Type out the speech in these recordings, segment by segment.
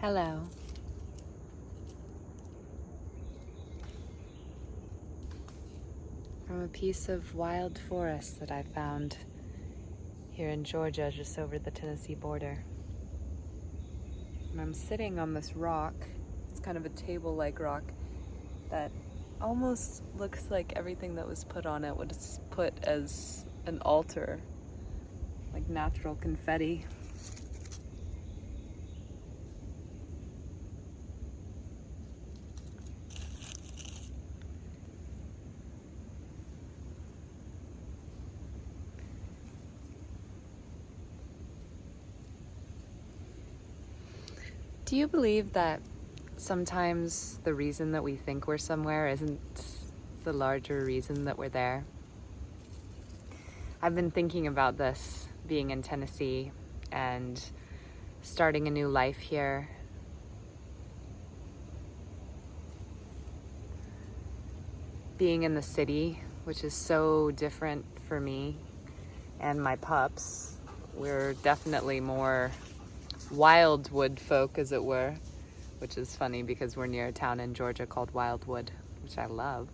Hello. From a piece of wild forest that I found here in Georgia, just over the Tennessee border. And I'm sitting on this rock. It's kind of a table-like rock that almost looks like everything that was put on it was put as an altar, like natural confetti. Do you believe that sometimes the reason that we think we're somewhere isn't the larger reason that we're there? I've been thinking about this being in Tennessee and starting a new life here. Being in the city, which is so different for me and my pups. We're definitely more wildwood folk, as it were, which is funny because we're near a town in Georgia called Wildwood, which I love.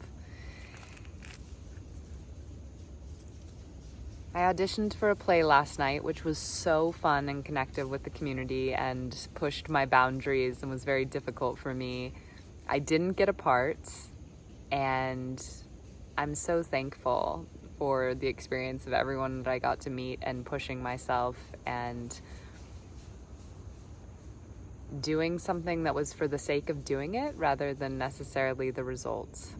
I auditioned for a play last night, which was so fun and connected with the community and pushed my boundaries and was very difficult for me. I didn't get a part, and I'm so thankful for the experience of everyone that I got to meet and pushing myself and doing something that was for the sake of doing it rather than necessarily the results.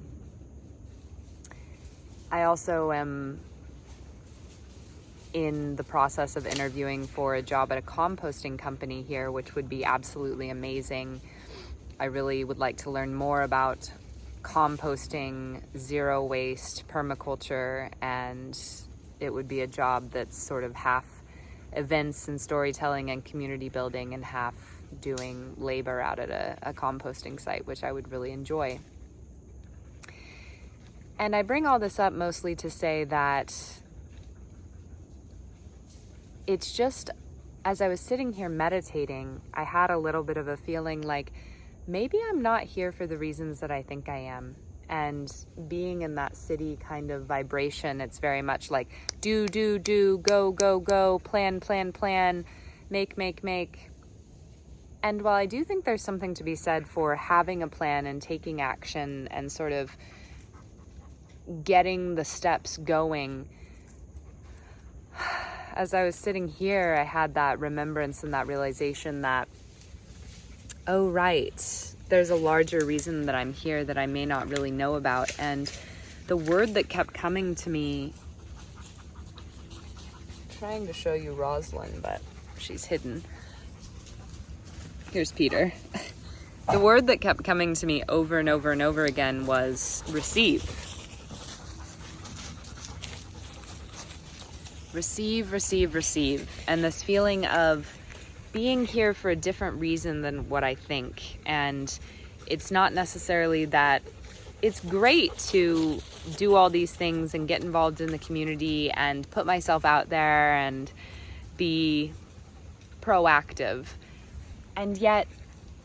I also am in the process of interviewing for a job at a composting company here, which would be absolutely amazing. I really would like to learn more about composting, zero waste, permaculture, and it would be a job that's sort of half events and storytelling and community building and half doing labor out at a composting site, which I would really enjoy. And I bring all this up mostly to say that it's just, as I was sitting here meditating, I had a little bit of a feeling like maybe I'm not here for the reasons that I think I am. And being in that city kind of vibration, it's very much like do, go, plan, make. And while I do think there's something to be said for having a plan and taking action and sort of getting the steps going, as I was sitting here, I had that remembrance and that realization that, oh, right, there's a larger reason that I'm here that I may not really know about. And the word that kept coming to me, I'm trying to show you Rosalind, but she's hidden. Here's Peter. The word that kept coming to me over and over and over again was receive. Receive. And this feeling of being here for a different reason than what I think. And it's not necessarily that it's great to do all these things and get involved in the community and put myself out there and be proactive. And yet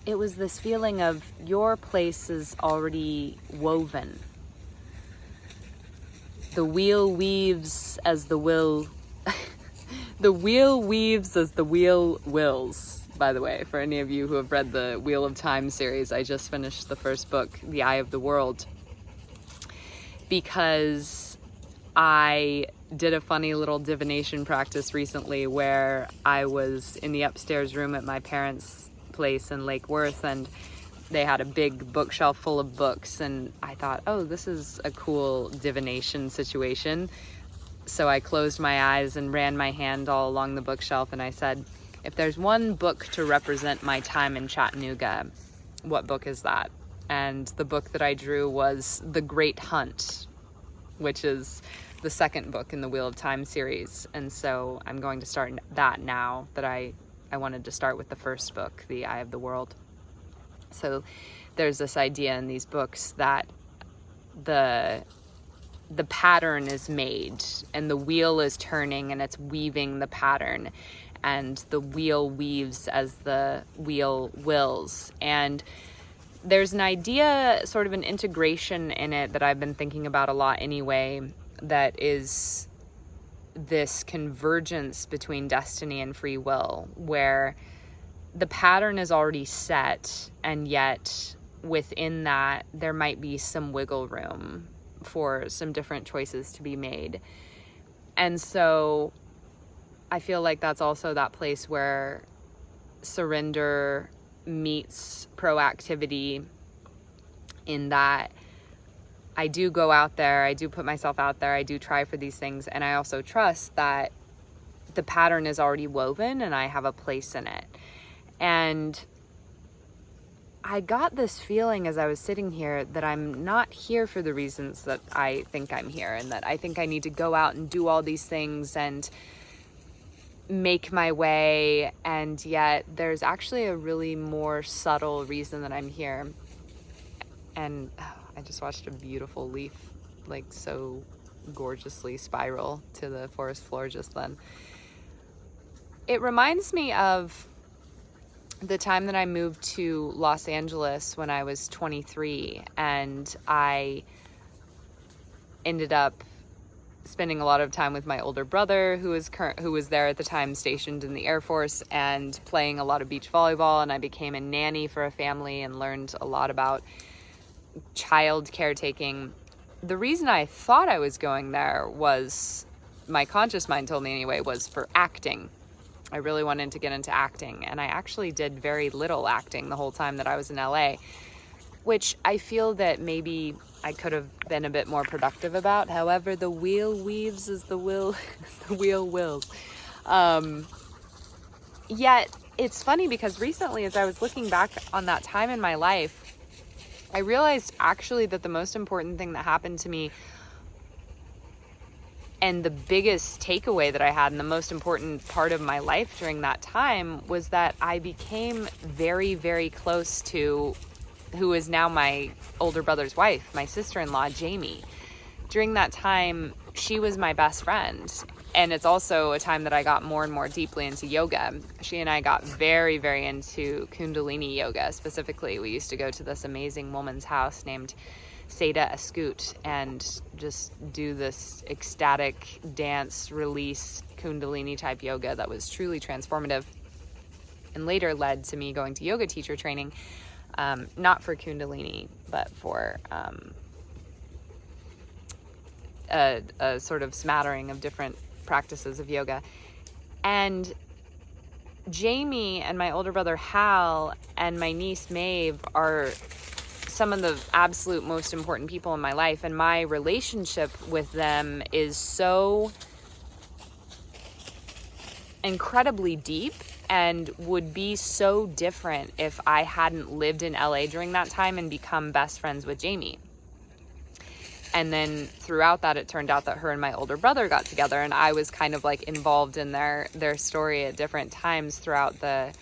it was this feeling of your place is already woven. The wheel weaves as the will. The wheel weaves as the wheel wills. By the way, for any of you who have read the Wheel of Time series, I just finished the first book, The Eye of the World, because I did a funny little divination practice recently where I was in the upstairs room at my parents' place in Lake Worth, and they had a big bookshelf full of books, and I thought, oh, this is a cool divination situation. So I closed my eyes and ran my hand all along the bookshelf, and I said, if there's one book to represent my time in Chattanooga, what book is that? And the book that I drew was The Great Hunt, which is the second book in the Wheel of Time series. And so I'm going to start that now that I wanted to start with the first book, The Eye of the World. So there's this idea in these books that the pattern is made and the wheel is turning and it's weaving the pattern. and the wheel weaves as the wheel wills. And there's an idea, sort of an integration in it that I've been thinking about a lot anyway, that is this convergence between destiny and free will, where the pattern is already set, and yet within that there might be some wiggle room for some different choices to be made. And so I feel like that's also that place where surrender meets proactivity, in that I do go out there, I do put myself out there, I do try for these things, and I also trust that the pattern is already woven and I have a place in it. And I got this feeling as I was sitting here that I'm not here for the reasons that I think I'm here, and that I think I need to go out and do all these things and make my way, and yet there's actually a really more subtle reason that I'm here. And I just watched a beautiful leaf, like, so gorgeously spiral to the forest floor just then. It reminds me of the time that I moved to Los Angeles when I was 23, and I ended up spending a lot of time with my older brother, who was there at the time, stationed in the Air Force, and playing a lot of beach volleyball. And I became a nanny for a family and learned a lot about child caretaking. The reason I thought I was going there was, my conscious mind told me anyway, was for acting. I really wanted to get into acting, and I actually did very little acting the whole time that I was in LA, which I feel that maybe I could have been a bit more productive about. However, the wheel weaves as the wheel wills. Yet it's funny, because recently, as I was looking back on that time in my life, I realized actually that the most important thing that happened to me, and the biggest takeaway that I had, and the most important part of my life during that time, was that I became very, very close to who is now my older brother's wife, my sister-in-law, Jamie. During that time, she was my best friend. And it's also a time that I got more and more deeply into yoga. She and I got very, very into Kundalini yoga. Specifically, we used to go to this amazing woman's house named Seda Ascoot and just do this ecstatic dance, release, Kundalini type yoga that was truly transformative, and later led to me going to yoga teacher training, not for Kundalini, but for a sort of smattering of different practices of yoga. And Jamie and my older brother Hal and my niece Maeve are some of the absolute most important people in my life, and my relationship with them is so incredibly deep and would be so different if I hadn't lived in LA during that time and become best friends with Jamie. And then throughout that, it turned out that her and my older brother got together, and I was kind of like involved in their story at different times throughout the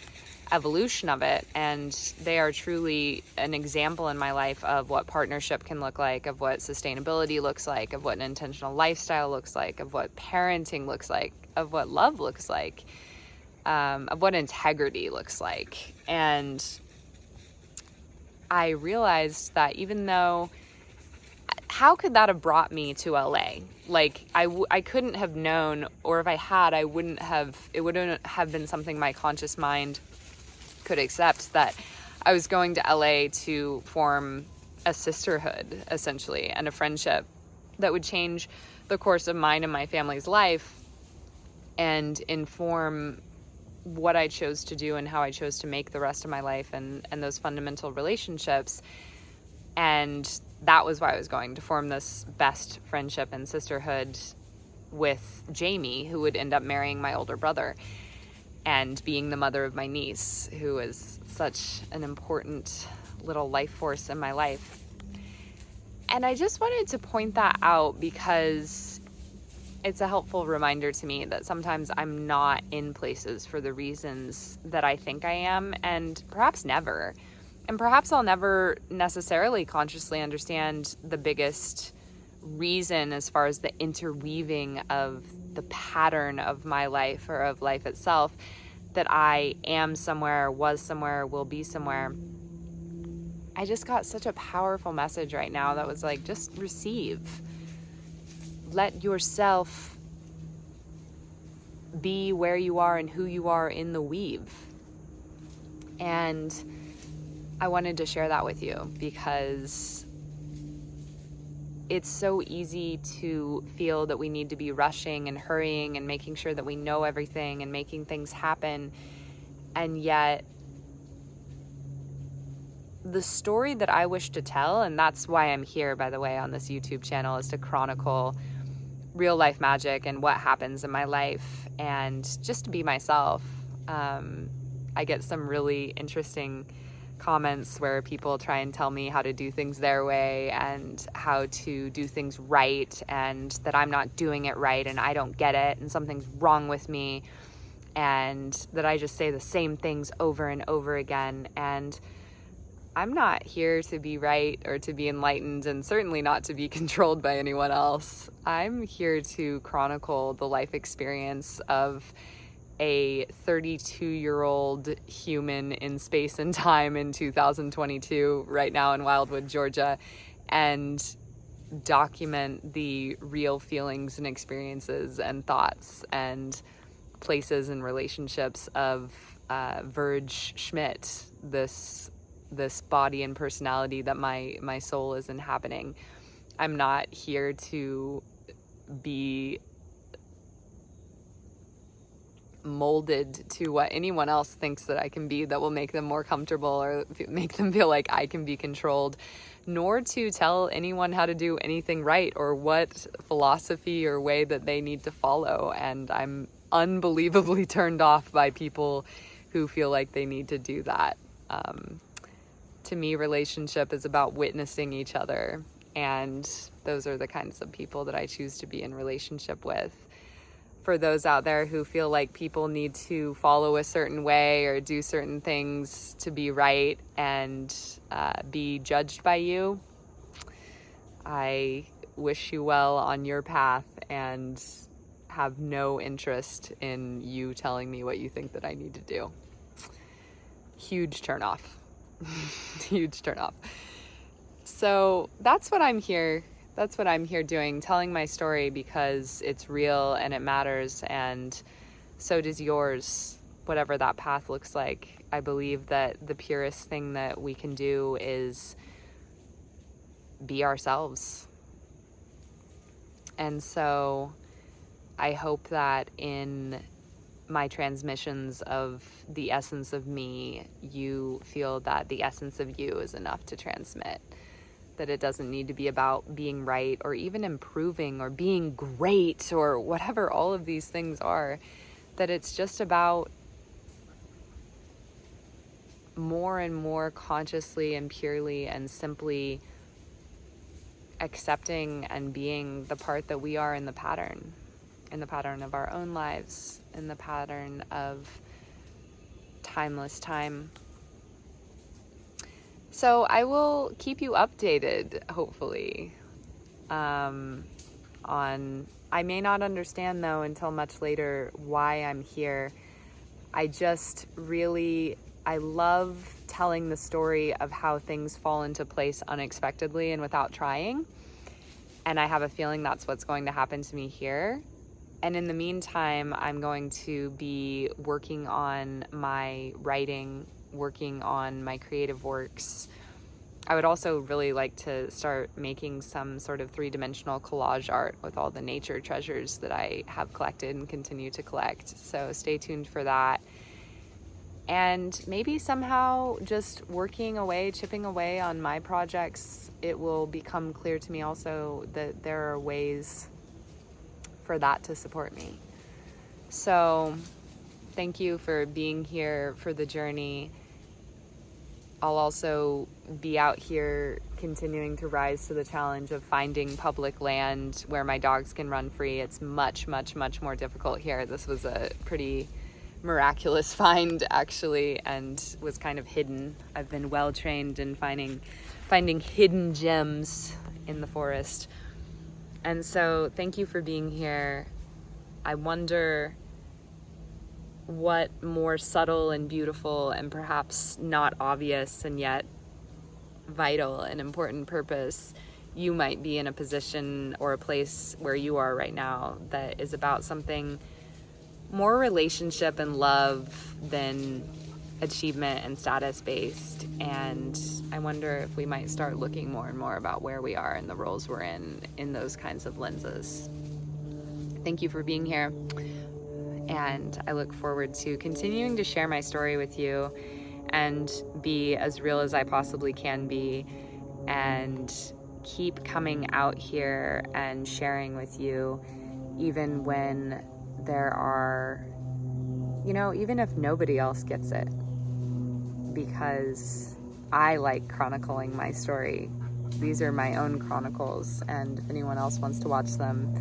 evolution of it. And they are truly an example in my life of what partnership can look like, of what sustainability looks like, of what an intentional lifestyle looks like, of what parenting looks like, of what love looks like, of what integrity looks like. And I realized that even though, how could that have brought me to LA? Like, I couldn't have known, or if I had, it wouldn't have been something my conscious mind could accept, that I was going to LA to form a sisterhood, essentially, and a friendship that would change the course of mine and my family's life and inform what I chose to do and how I chose to make the rest of my life and those fundamental relationships. And that was why I was going to form this best friendship and sisterhood with Jamie, who would end up marrying my older brother and being the mother of my niece, who is such an important little life force in my life. And I just wanted to point that out because it's a helpful reminder to me that sometimes I'm not in places for the reasons that I think I am, and perhaps never. And perhaps I'll never necessarily consciously understand the biggest reason as far as the interweaving of the pattern of my life or of life itself, that I am somewhere, was somewhere, will be somewhere. I just got such a powerful message right now that was like, just receive. Let yourself be where you are and who you are in the weave. And I wanted to share that with you because it's so easy to feel that we need to be rushing and hurrying and making sure that we know everything and making things happen. And yet, the story that I wish to tell, and that's why I'm here, by the way, on this YouTube channel, is to chronicle real life magic and what happens in my life and just to be myself. I get some really interesting comments where people try and tell me how to do things their way and how to do things right, and that I'm not doing it right and I don't get it and something's wrong with me, and that I just say the same things over and over again. And I'm not here to be right or to be enlightened, and certainly not to be controlled by anyone else. I'm here to chronicle the life experience of a 32-year-old human in space and time in 2022, right now in Wildwood, Georgia, and document the real feelings and experiences and thoughts and places and relationships of Virge Schmidt, this body and personality that my soul is inhabiting. I'm not here to be molded to what anyone else thinks that I can be that will make them more comfortable or make them feel like I can be controlled, nor to tell anyone how to do anything right or what philosophy or way that they need to follow. And I'm unbelievably turned off by people who feel like they need to do that. To me, relationship is about witnessing each other, and those are the kinds of people that I choose to be in relationship with. For those out there who feel like people need to follow a certain way or do certain things to be right and be judged by you, I wish you well on your path and have no interest in you telling me what you think that I need to do. Huge turnoff. Huge turnoff. So that's what I'm here. That's what I'm here doing, telling my story because it's real and it matters, and so does yours, whatever that path looks like. I believe that the purest thing that we can do is be ourselves. And so I hope that in my transmissions of the essence of me, you feel that the essence of you is enough to transmit. That it doesn't need to be about being right or even improving or being great or whatever all of these things are. That it's just about more and more consciously and purely and simply accepting and being the part that we are in the pattern of our own lives, in the pattern of timeless time. So I will keep you updated, hopefully, on, I may not understand though until much later why I'm here. I love telling the story of how things fall into place unexpectedly and without trying. And I have a feeling that's what's going to happen to me here. And in the meantime, I'm going to be working on my writing, working on my creative works. I would also really like to start making some sort of three-dimensional collage art with all the nature treasures that I have collected and continue to collect. So stay tuned for that. And maybe somehow just working away, chipping away on my projects, it will become clear to me also that there are ways for that to support me. So thank you for being here for the journey. I'll also be out here continuing to rise to the challenge of finding public land where my dogs can run free. It's much, much, much more difficult here. This was a pretty miraculous find, actually, and was kind of hidden. I've been well trained in finding hidden gems in the forest. And so thank you for being here. I wonder what more subtle and beautiful and perhaps not obvious and yet vital and important purpose you might be in a position or a place where you are right now that is about something more relationship and love than achievement and status based. And I wonder if we might start looking more and more about where we are and the roles we're in those kinds of lenses. Thank you for being here. And I look forward to continuing to share my story with you and be as real as I possibly can be, and keep coming out here and sharing with you, even when there are, even if nobody else gets it, because I like chronicling my story. These are my own chronicles, and if anyone else wants to watch them,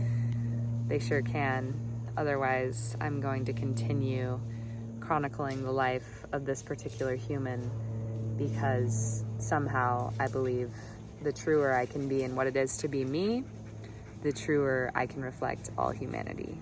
they sure can. Otherwise, I'm going to continue chronicling the life of this particular human, because somehow I believe the truer I can be in what it is to be me, the truer I can reflect all humanity.